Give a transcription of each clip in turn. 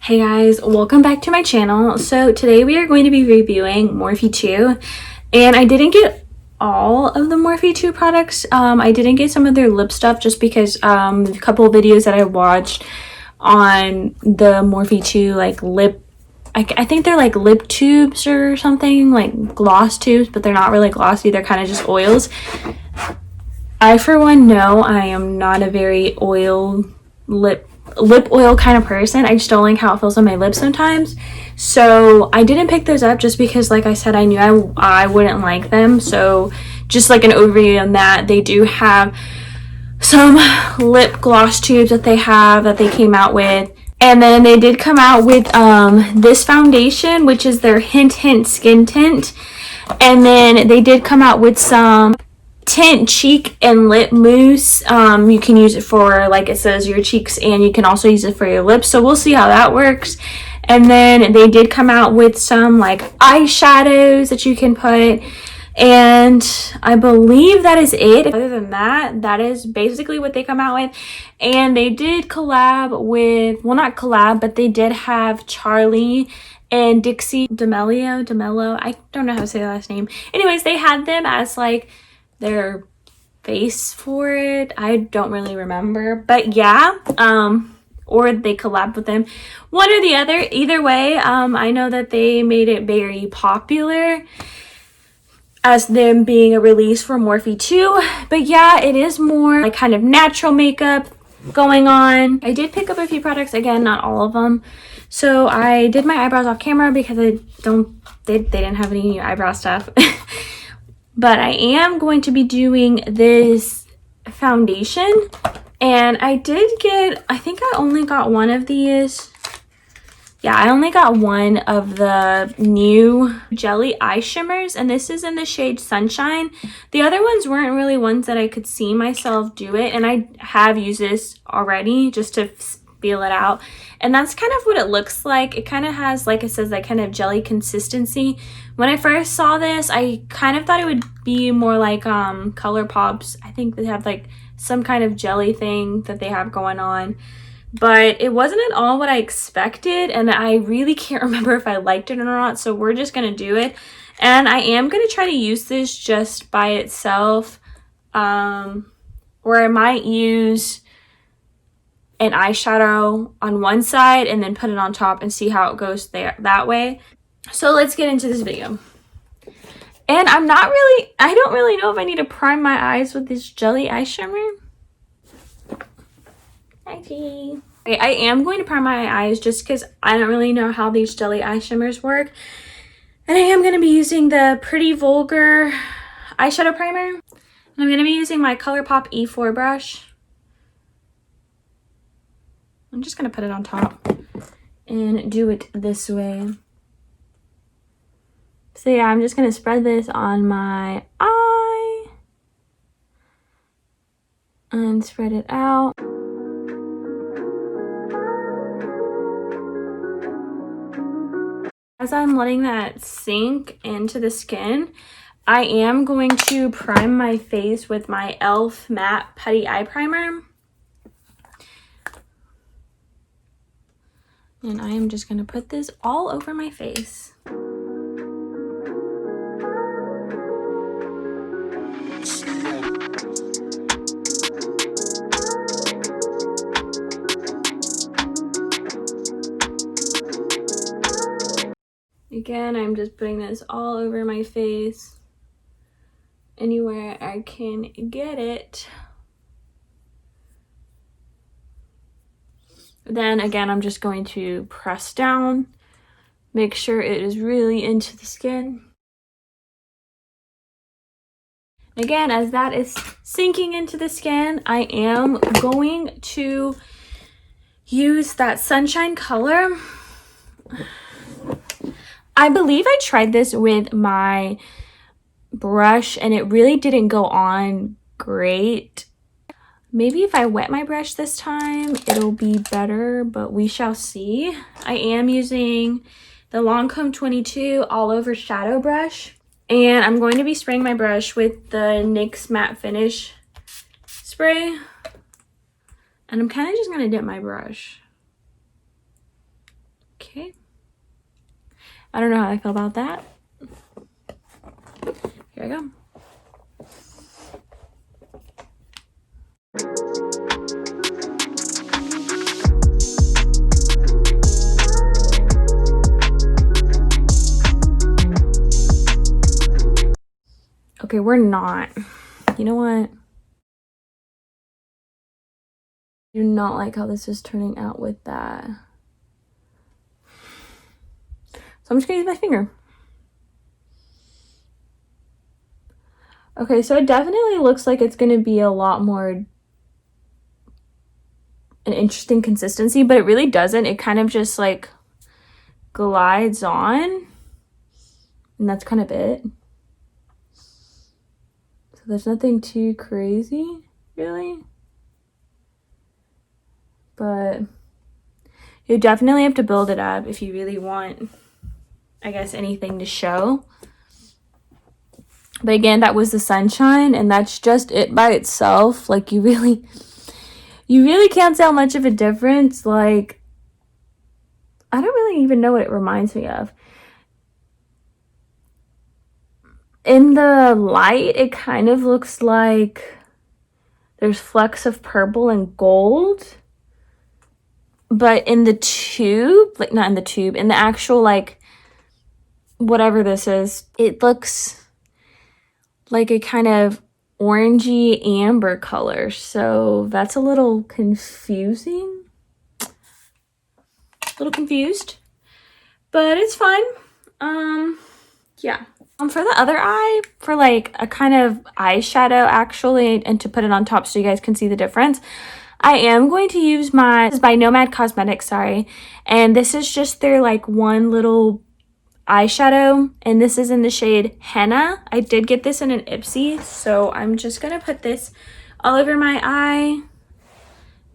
Hey guys, welcome back to my channel. So today we are going to be reviewing Morphe 2, and I didn't get all of the Morphe 2 products. I didn't get some of their lip stuff just because a couple of videos that I watched on the Morphe 2 like lip, I think they're like lip tubes or something, like gloss tubes, but they're not really glossy, they're kind of just oils. I for one know I am not a very lip oil kind of person. I just don't like how it feels on my lips sometimes, so I didn't pick those up just because, like I said, I knew I wouldn't like them. So just like an overview on that, they do have some lip gloss tubes that they came out with, and then they did come out with this foundation, which is their hint skin tint, and then they did come out with some Tint cheek and lip mousse. You can use it for, like it says, your cheeks, and you can also use it for your lips, so we'll see how that works. And then they did come out with some like eyeshadows that you can put, and I believe that is it. Other than that, that is basically what they come out with. And they did collab with, well, not collab, but they did have Charlie and Dixie D'Amelio, I don't know how to say the last name. Anyways, they had them as like their face for it. I don't really remember, but yeah, or they collab with them, one or the other. Either way, I know that they made it very popular as them being a release for Morphe 2, but yeah, it is more like kind of natural makeup going on. I did pick up a few products, again, not all of them. So I did my eyebrows off camera because they didn't have any new eyebrow stuff. But I am going to be doing this foundation, and I did get, I think I only got one of these. Yeah, I only got one of the new jelly eye shimmers, and this is in the shade Sunshine. The other ones weren't really ones that I could see myself do it, and I have used this already just to feel it out, and that's kind of what it looks like. It kind of has, like it says, that kind of jelly consistency. When I first saw this, I kind of thought it would be more like Colourpop's. I think they have like some kind of jelly thing that they have going on, but it wasn't at all what I expected, and I really can't remember if I liked it or not, so we're just gonna do it. And I am gonna try to use this just by itself, or I might use an eyeshadow on one side and then put it on top and see how it goes there that way. So let's get into this video. And I don't really know if I need to prime my eyes with this jelly eye shimmer. Hi, G. Okay, I am going to prime my eyes just because I don't really know how these jelly eye shimmers work. And I am going to be using the Pretty Vulgar eyeshadow primer. And I'm going to be using my Colourpop E4 brush. I'm just going to put it on top and do it this way. So yeah, I'm just going to spread this on my eye and spread it out. As I'm letting that sink into the skin, I am going to prime my face with my e.l.f. Matte Putty Eye Primer. And I am just going to put this all over my face. Again, I'm just putting this all over my face, anywhere I can get it. Then again, I'm just going to press down, make sure it is really into the skin. Again, as that is sinking into the skin, I am going to use that Sunshine color. I believe I tried this with my brush and it really didn't go on great. Maybe if I wet my brush this time, it'll be better, but we shall see. I am using the Lancome 22 all over shadow brush, and I'm going to be spraying my brush with the NYX Matte Finish spray. And I'm kind of just going to dip my brush Okay. I don't know how I feel about that. Here I go. Okay, we're not. You know what? I do not like how this is turning out with that. So I'm just gonna use my finger. Okay, so it definitely looks like it's gonna be a lot more an interesting consistency, but it really doesn't. It kind of just like glides on, and that's kind of it. So there's nothing too crazy, really. But you definitely have to build it up if you really want, I guess, anything to show. But again, that was the sunshine, and that's just it by itself. Like, you really can't tell much of a difference. Like, I don't really even know what it reminds me of. In the light, it kind of looks like there's flecks of purple and gold. But in the tube, like not in the tube, in the actual, like, whatever this is, it looks like a kind of orangey amber color. So that's a little confusing. A little confused. But it's fine. Yeah. For the other eye, for like a kind of eyeshadow actually, and to put it on top so you guys can see the difference, I am going to use this is by Nomad Cosmetics, sorry. And this is just their like one little eyeshadow, and this is in the shade Henna. I did get this in an Ipsy, so I'm just gonna put this all over my eye,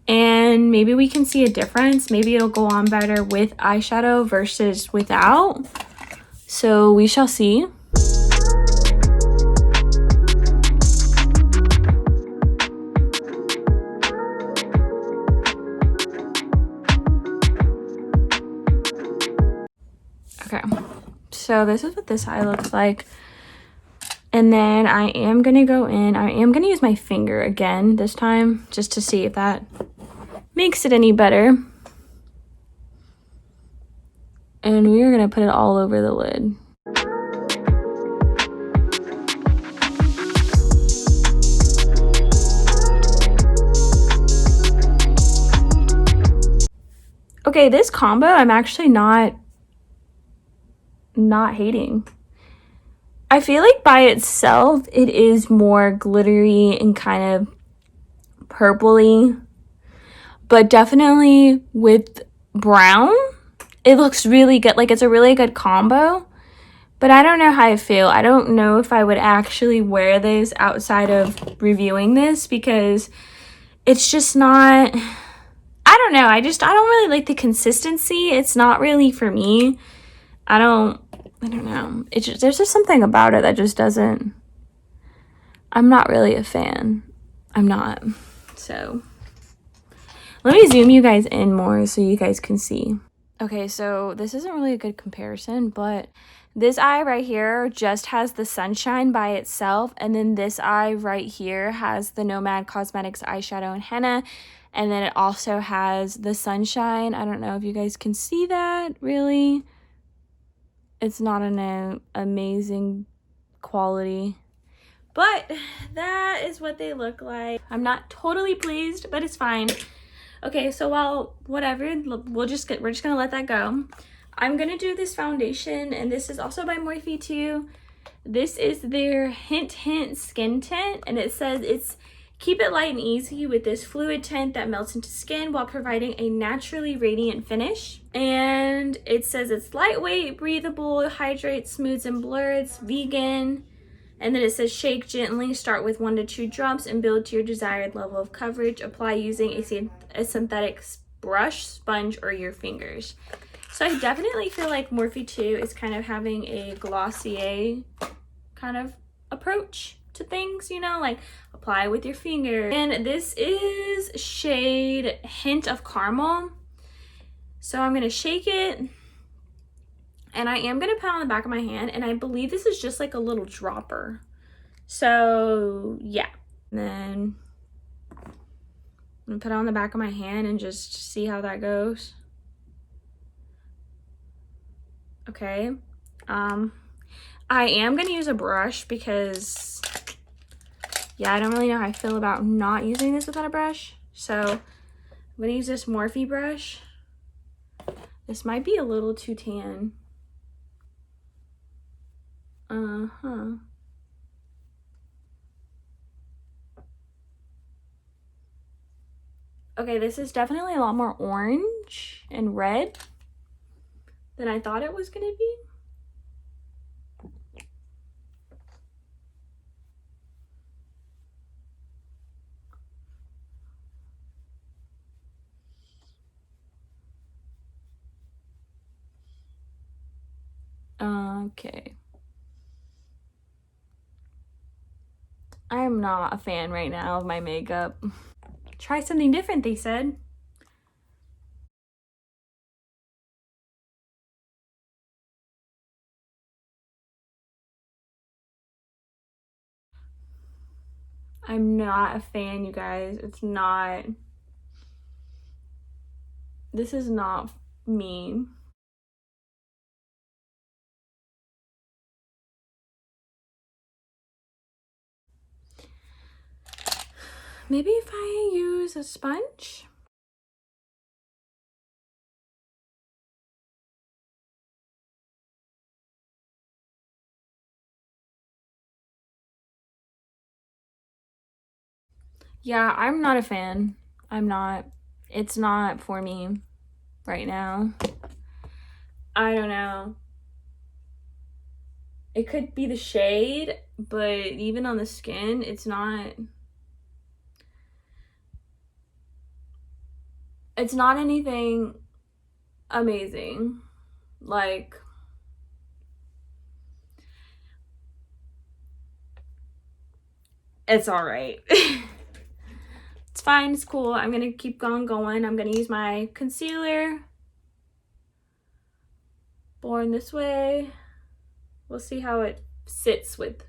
and maybe we can see a difference. Maybe it'll go on better with eyeshadow versus without. So we shall see. Okay, so this is what this eye looks like. And then I am going to go in. I am going to use my finger again this time, just to see if that makes it any better. And we are going to put it all over the lid. Okay, this combo I'm actually not hating. I feel like by itself it is more glittery and kind of purpley, but definitely with brown it looks really good. Like, it's a really good combo, but I don't know how I feel. I don't know if I would actually wear this outside of reviewing this, because it's just not, I don't know, I don't really like the consistency. It's not really for me. I don't know. It's just, there's just something about it that just doesn't, I'm not really a fan. I'm not. So let me zoom you guys in more so you guys can see. Okay, so this isn't really a good comparison, but this eye right here just has the sunshine by itself, and then this eye right here has the Nomad Cosmetics eyeshadow and henna, and then it also has the sunshine. I don't know if you guys can see that, really. It's not an amazing quality, but that is what they look like. I'm not totally pleased, but it's fine. Okay, so while whatever, we're just gonna let that go. I'm gonna do this foundation, and this is also by Morphe too. This is their Hint Skin Tint, and it says it's keep it light and easy with this fluid tint that melts into skin while providing a naturally radiant finish. And it says it's lightweight, breathable, hydrates, smooths, and blurs, vegan. And then it says shake gently, start with 1 to 2 drops, and build to your desired level of coverage. Apply using a synthetic brush, sponge, or your fingers. So I definitely feel like Morphe 2 is kind of having a Glossier kind of approach to things, you know, like apply with your finger. And this is shade Hint of Caramel. So I'm gonna shake it And I am going to put it on the back of my hand, and I believe this is just like a little dropper. So yeah. And then I'm going to put it on the back of my hand and just see how that goes. Okay. I am going to use a brush because, yeah, I don't really know how I feel about not using this without a brush. So I'm going to use this Morphe brush. This might be a little too tan. Okay, this is definitely a lot more orange and red than I thought it was going to be. Okay. I am not a fan right now of my makeup. Try something different, they said. I'm not a fan, you guys. It's not. This is not me. Maybe if I use a sponge? Yeah, I'm not a fan. I'm not. It's not for me right now. I don't know. It could be the shade, but even on the skin, it's not. It's not anything amazing. Like, it's all right. It's fine. It's cool. I'm going to keep on going. I'm going to use my concealer. Born This Way. We'll see how it sits with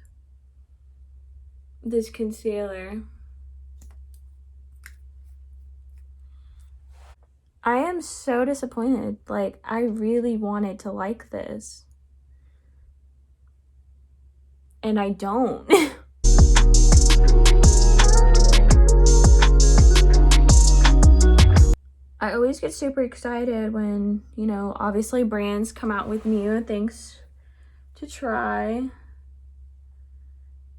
this concealer. I am so disappointed. Like, I really wanted to like this. And I don't. I always get super excited when, you know, obviously brands come out with new things to try.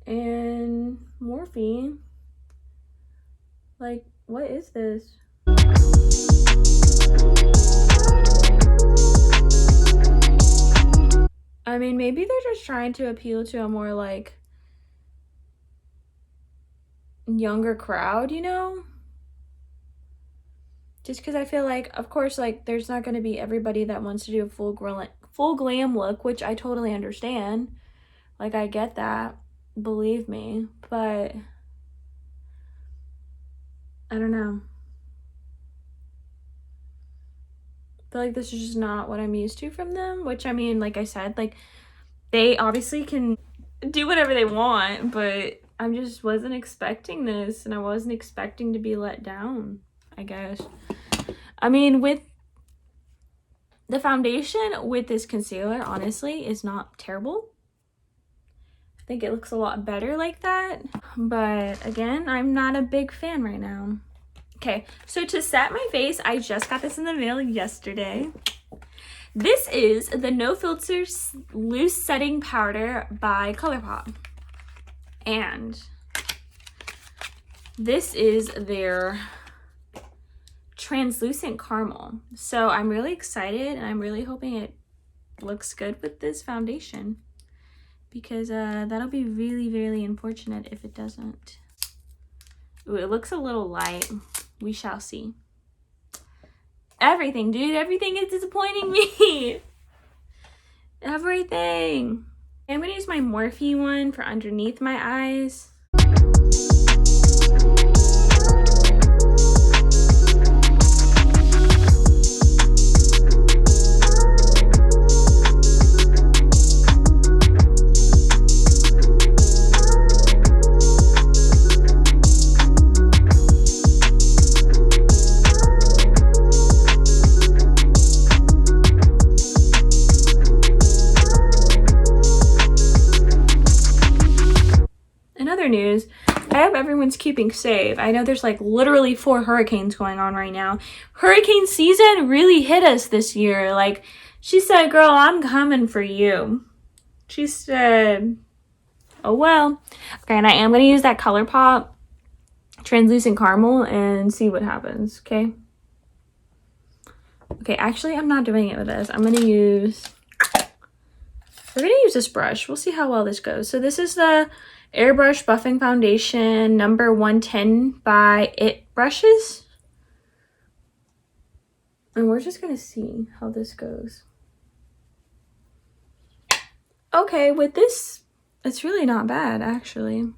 And Morphe, like, what is this? I mean, maybe they're just trying to appeal to a more, like, younger crowd, you know? Just because I feel like, of course, like, there's not going to be everybody that wants to do a full glam look, which I totally understand. Like, I get that, believe me, but I don't know. I feel like this is just not what I'm used to from them, which, I mean, like I said, like, they obviously can do whatever they want, but I just wasn't expecting this, and I wasn't expecting to be let down, I guess. I mean, with the foundation with this concealer, honestly, is not terrible. I think it looks a lot better like that, but again, I'm not a big fan right now. Okay, so to set my face, I just got this in the mail yesterday. This is the No Filter Loose Setting Powder by Colourpop. And this is their translucent caramel. So I'm really excited, and I'm really hoping it looks good with this foundation, because that'll be really, really unfortunate if it doesn't. Ooh, it looks a little light. We shall see. Everything, dude. Everything is disappointing me. Everything. I'm going to use my Morphe one for underneath my eyes. news, I hope everyone's keeping safe. I know there's like literally 4 hurricanes going on right now. Hurricane season really hit us this year. Like, she said, girl, I'm coming for you. She said, oh well. Okay, and I am going to use that Colourpop translucent caramel and see what happens, okay? Okay, actually, I'm not doing it with this. I'm going to use... We're going to use this brush. We'll see how well this goes. So this is the Airbrush Buffing Foundation number 110 by It Brushes. And we're just going to see how this goes. Okay, with this, it's really not bad, actually.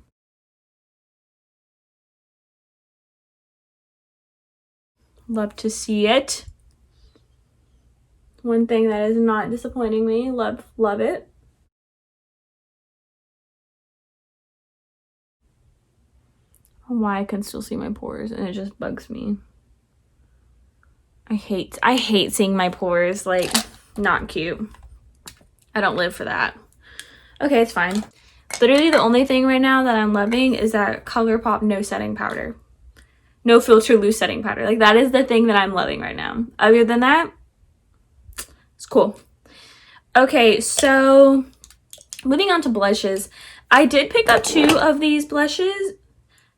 Love to see it. One thing that is not disappointing me. Love it. Why I can still see my pores, and it just bugs me. I hate seeing my pores. Like, not cute. I don't live for that. Okay, it's fine. Literally the only thing right now that I'm loving is that Colourpop no setting powder. No filter loose setting powder. Like, that is the thing that I'm loving right now. Other than that, it's cool. Okay, so moving on to blushes. I did pick up 2 of these blushes.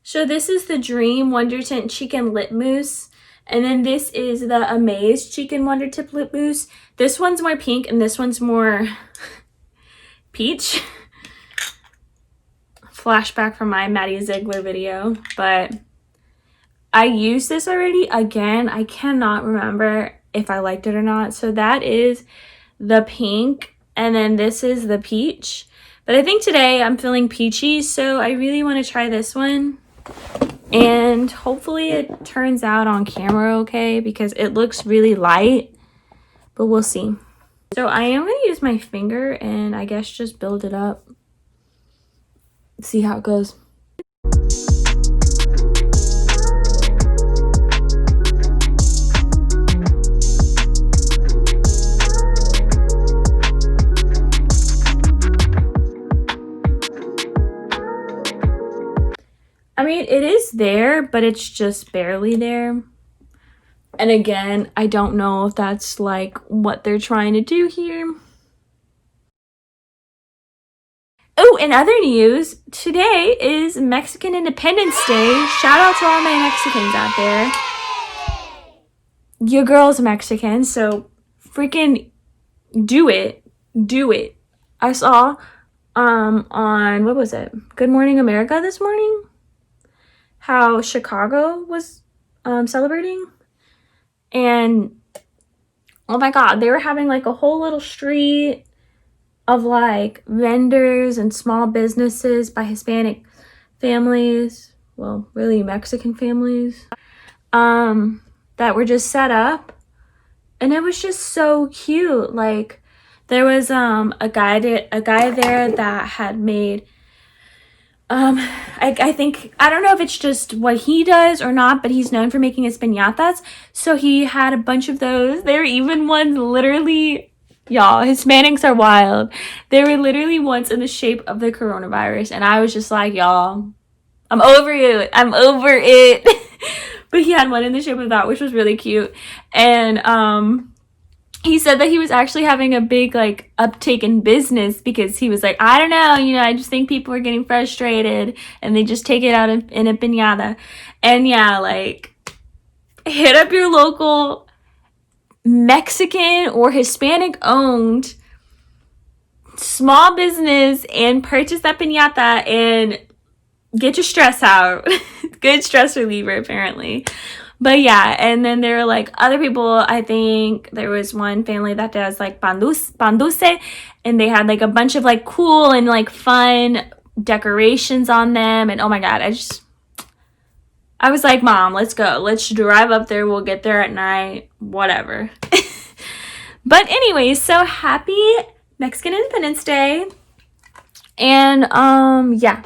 So this is the Dream Wondertint Cheek and Lip Mousse. And then this is the Amaze Cheek and Wondertint Lip Mousse. This one's more pink and this one's more peach. Flashback from my Maddie Ziegler video. But I used this already. Again, I cannot remember if I liked it or not. So that is the pink. And then this is the peach. But I think today I'm feeling peachy. So I really want to try this one. And hopefully it turns out on camera okay, because it looks really light, but we'll see. So I am going to use my finger and I guess just build it up. See how it goes. I mean, it is there, but it's just barely there. And again, I don't know if that's like what they're trying to do here. Oh, in other news, today is Mexican Independence Day. Shout out to all my Mexicans out there. Your girl's Mexican, so freaking do it. Do it. I saw on, what was it? Good Morning America this morning, how Chicago was celebrating, and oh my god, they were having like a whole little street of like vendors and small businesses by Hispanic families, well, really Mexican families, that were just set up, and it was just so cute. Like, there was a guy there that had made I think, I don't know if it's just what he does or not, but he's known for making his piñatas. So he had a bunch of those. There were even ones literally, y'all, Hispanics are wild. There were literally ones in the shape of the coronavirus. And I was just like, y'all, I'm over it. I'm over it. But he had one in the shape of that, which was really cute. And, he said that he was actually having a big like uptake in business because he was like, I don't know, you know, I just think people are getting frustrated and they just take it out in a piñata. And yeah, like, hit up your local Mexican or Hispanic owned small business and purchase that piñata and get your stress out. Good stress reliever, apparently. But yeah, and then there were like other people. I think there was one family that does like pan dulce, and they had like a bunch of like cool and like fun decorations on them. And oh my god, I was like, Mom, let's go. Let's drive up there. We'll get there at night. Whatever. But anyways, so happy Mexican Independence Day. And yeah.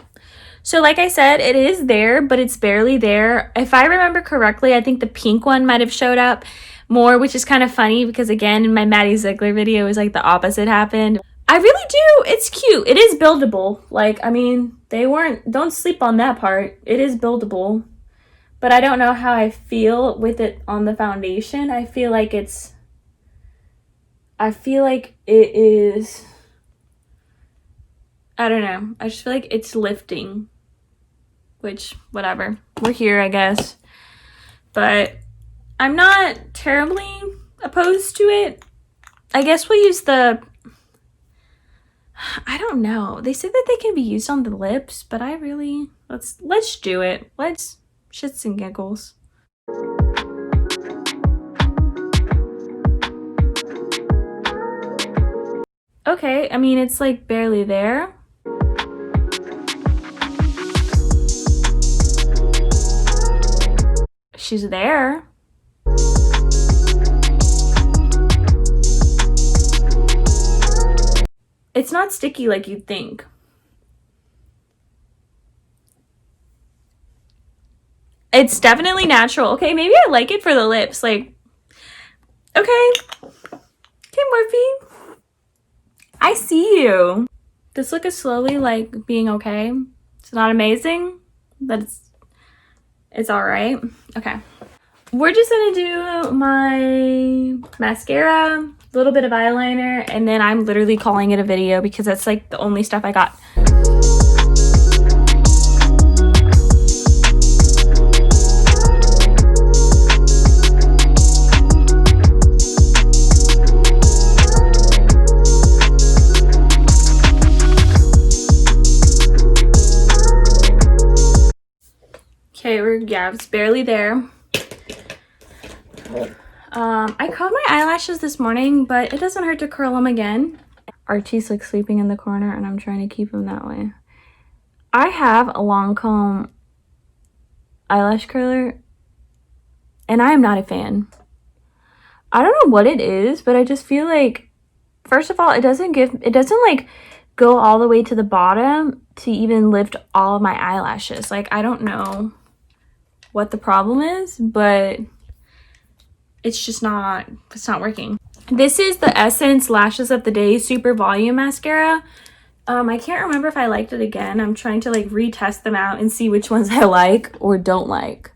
So like I said, it is there, but it's barely there. If I remember correctly, I think the pink one might have showed up more, which is kind of funny because, again, in my Maddie Ziegler video, it was like the opposite happened. I really do. It's cute. It is buildable. Like, I mean, don't sleep on that part. It is buildable. But I don't know how I feel with it on the foundation. I feel like it is, I don't know. I just feel like it's lifting. Which, whatever. We're here, I guess. But I'm not terribly opposed to it. I guess we'll use I don't know. They said that they can be used on the lips, but let's do it. Let's shits and giggles. Okay, I mean, it's like barely there. She's there. It's not sticky like you'd think. It's definitely natural. Okay, maybe I like it for the lips. Like, okay. Okay, Morphe. I see you. This look is slowly like being okay. It's not amazing, but it's all right. Okay. We're just gonna do my mascara, a little bit of eyeliner, and then I'm literally calling it a video because that's like the only stuff I got. Okay, yeah, it's barely there. I curled my eyelashes this morning, but it doesn't hurt to curl them again. Archie's like sleeping in the corner and I'm trying to keep him that way. I have a long comb eyelash curler and I am not a fan. I don't know what it is, but I just feel like, first of all, it doesn't like go all the way to the bottom to even lift all of my eyelashes. Like, I don't know what the problem is, but it's not working. This is the Essence Lashes of the Day Super Volume Mascara. I can't remember if I liked it again. I'm trying to like retest them out and see which ones I like or don't like.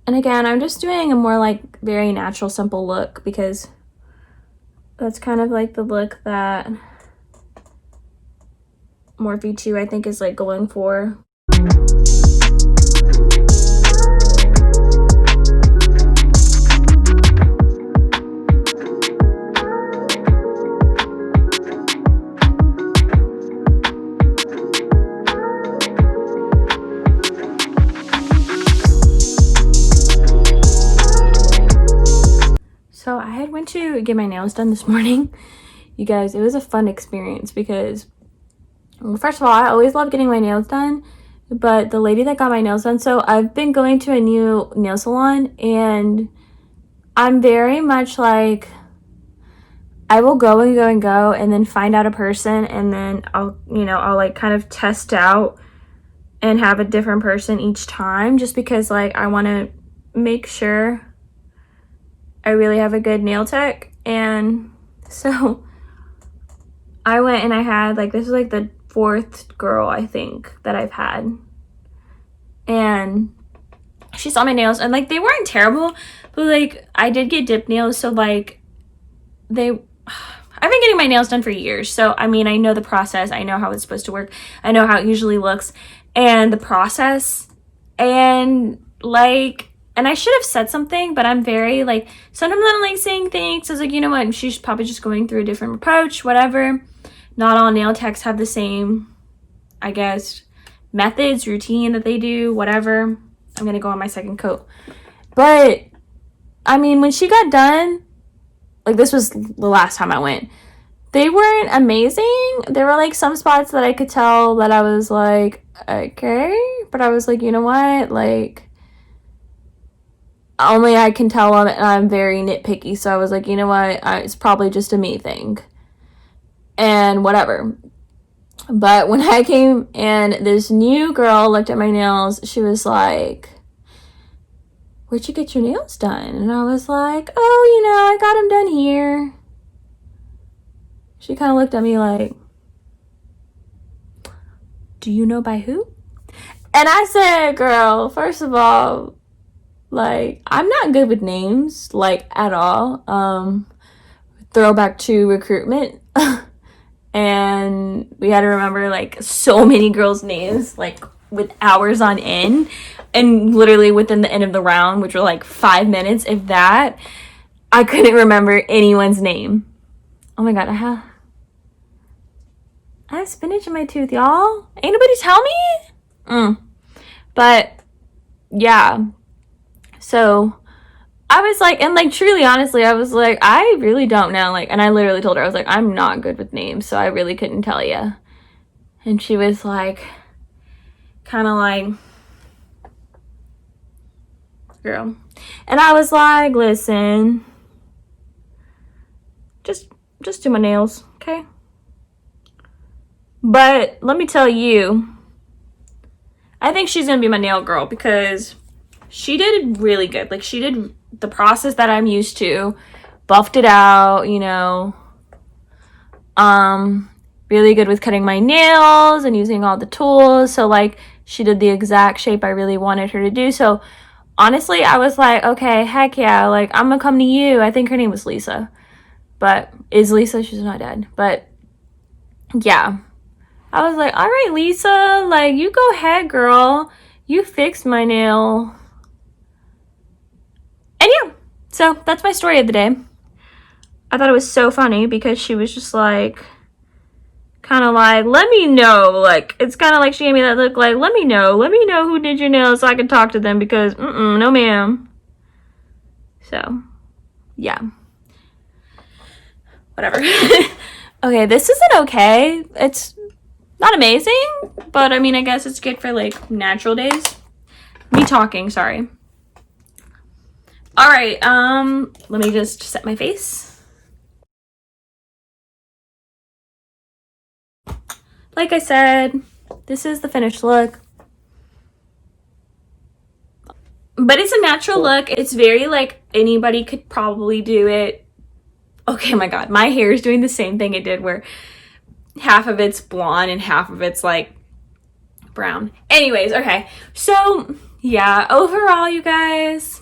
And again, I'm just doing a more like very natural, simple look because that's kind of like the look that Morphe 2 I think is like going for. So I had went to get my nails done this morning. You guys, it was a fun experience because, well, first of all, I always love getting my nails done, but the lady that got my nails done, so I've been going to a new nail salon and I'm very much like, I will go and go and go and then find out a person and then I'll like kind of test out and have a different person each time just because like I want to make sure I really have a good nail tech. And so I went and I had like, this is like the 4th girl I think that I've had, and she saw my nails and like they weren't terrible, but like I did get dip nails, so like I've been getting my nails done for years, so I mean I know the process, I know how it's supposed to work, I know how it usually looks and the process, and like, and I should have said something, but I'm very like, sometimes I don't like saying things. I was like, you know what, she's probably just going through a different approach, whatever. Not all nail techs have the same, I guess, methods, routine that they do, whatever. I'm gonna go on my second coat. But I mean, when she got done, like this was the last time I went, they weren't amazing. There were like some spots that I could tell that I was like, okay. But I was like, you know what? Like, only I can tell I'm very nitpicky. So I was like, you know what? It's probably just a me thing. And whatever. But when I came and this new girl looked at my nails, she was like, where'd you get your nails done? And I was like, oh, you know, I got them done here. She kind of looked at me like, do you know by who? And I said, girl, first of all, like, I'm not good with names, like, at all. Throwback to recruitment. And we had to remember, like, so many girls' names, like, with hours on end. And literally within the end of the round, which were, like, 5 minutes, if that, I couldn't remember anyone's name. Oh, my God. I have spinach in my tooth, y'all. Ain't nobody tell me? But, yeah. So I was like, and like truly honestly, I was like, I really don't know. Like, and I literally told her, I was like, I'm not good with names, so I really couldn't tell you. And she was like, kind of like, girl. And I was like, listen, just do my nails, okay? But let me tell you, I think she's gonna be my nail girl because she did really good. Like, she did the process that I'm used to, buffed it out, you know, really good with cutting my nails and using all the tools. So like, she did the exact shape I really wanted her to do. So honestly, I was like, okay, heck yeah, like, I'm gonna come to you. I think her name was Lisa, but is Lisa? She's not dead. But yeah, I was like, all right, Lisa, like, you go ahead, girl, you fixed my nail. And yeah, so that's my story of the day. I thought it was so funny because she was just like, kind of like, let me know. Like, it's kind of like she gave me that look like, let me know who did your nails so I can talk to them because, no ma'am. So, yeah. Whatever. Okay, this isn't okay. It's not amazing, but I mean, I guess it's good for like natural days. Me talking, sorry. All right, let me just set my face. Like I said, this is the finished look. But it's a natural look. It's very like anybody could probably do it. Okay, my God, my hair is doing the same thing it did where half of it's blonde and half of it's like brown. Anyways, okay, so yeah, overall, you guys,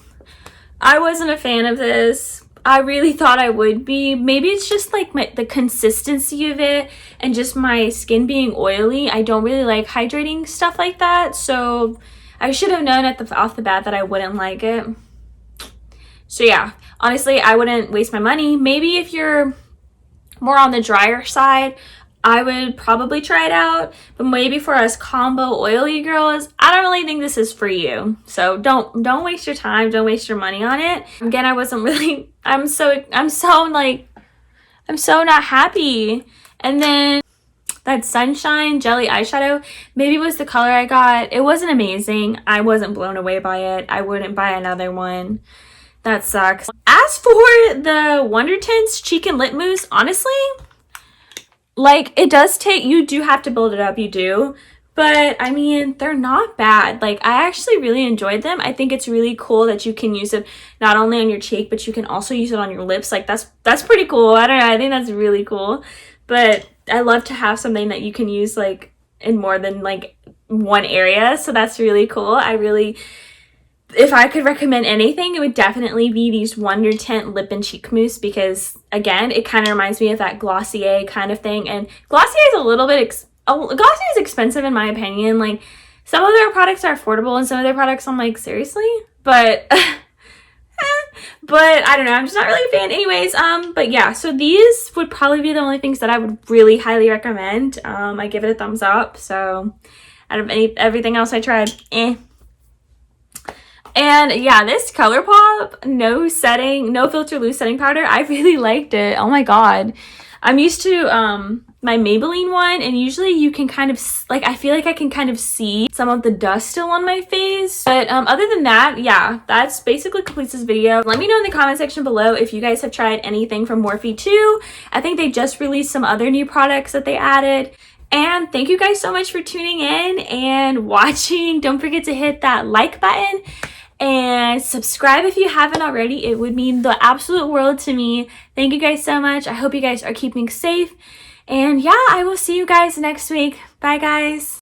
I wasn't a fan of this. I really thought I would be. Maybe it's just like the consistency of it and just my skin being oily. I don't really like hydrating stuff like that. So I should have known off the bat that I wouldn't like it. So yeah, honestly, I wouldn't waste my money. Maybe if you're more on the drier side, I would probably try it out, but maybe for us combo oily girls, I don't really think this is for you. So don't waste your time, don't waste your money on it. Again, I wasn't really, I'm so not happy. And then that Sunshine Jelly eyeshadow, maybe was the color I got. It wasn't amazing. I wasn't blown away by it. I wouldn't buy another one. That sucks. As for the Wondertint's Cheek and Lip Mousse, honestly, like, it does take, you do have to build it up, you do, but I mean, they're not bad. Like, I actually really enjoyed them. I think it's really cool that you can use it not only on your cheek, but you can also use it on your lips. Like, that's pretty cool. I don't know, I think that's really cool. But I love to have something that you can use like in more than like one area, so that's really cool. If I could recommend anything, it would definitely be these Wondertint lip and cheek mousse because, again, it kind of reminds me of that Glossier kind of thing. And Glossier is a little bit, Glossier is expensive in my opinion. Like, some of their products are affordable and some of their products I'm like, seriously? But, but I don't know, I'm just not really a fan. Anyways, but yeah, so these would probably be the only things that I would really highly recommend. I give it a thumbs up. So, out of everything else I tried, And yeah, this Colourpop no filter loose setting powder, I really liked it. Oh my God. I'm used to my Maybelline one, and usually you can kind of like, I feel like I can kind of see some of the dust still on my face. But other than that, yeah, that's basically completes this video. Let me know in the comment section below if you guys have tried anything from Morphe 2. I think they just released some other new products that they added. And thank you guys so much for tuning in and watching. Don't forget to hit that like button and subscribe if you haven't already. It would mean the absolute world to me. Thank you guys so much. I hope you guys are keeping safe. And yeah, I will see you guys next week. Bye, guys.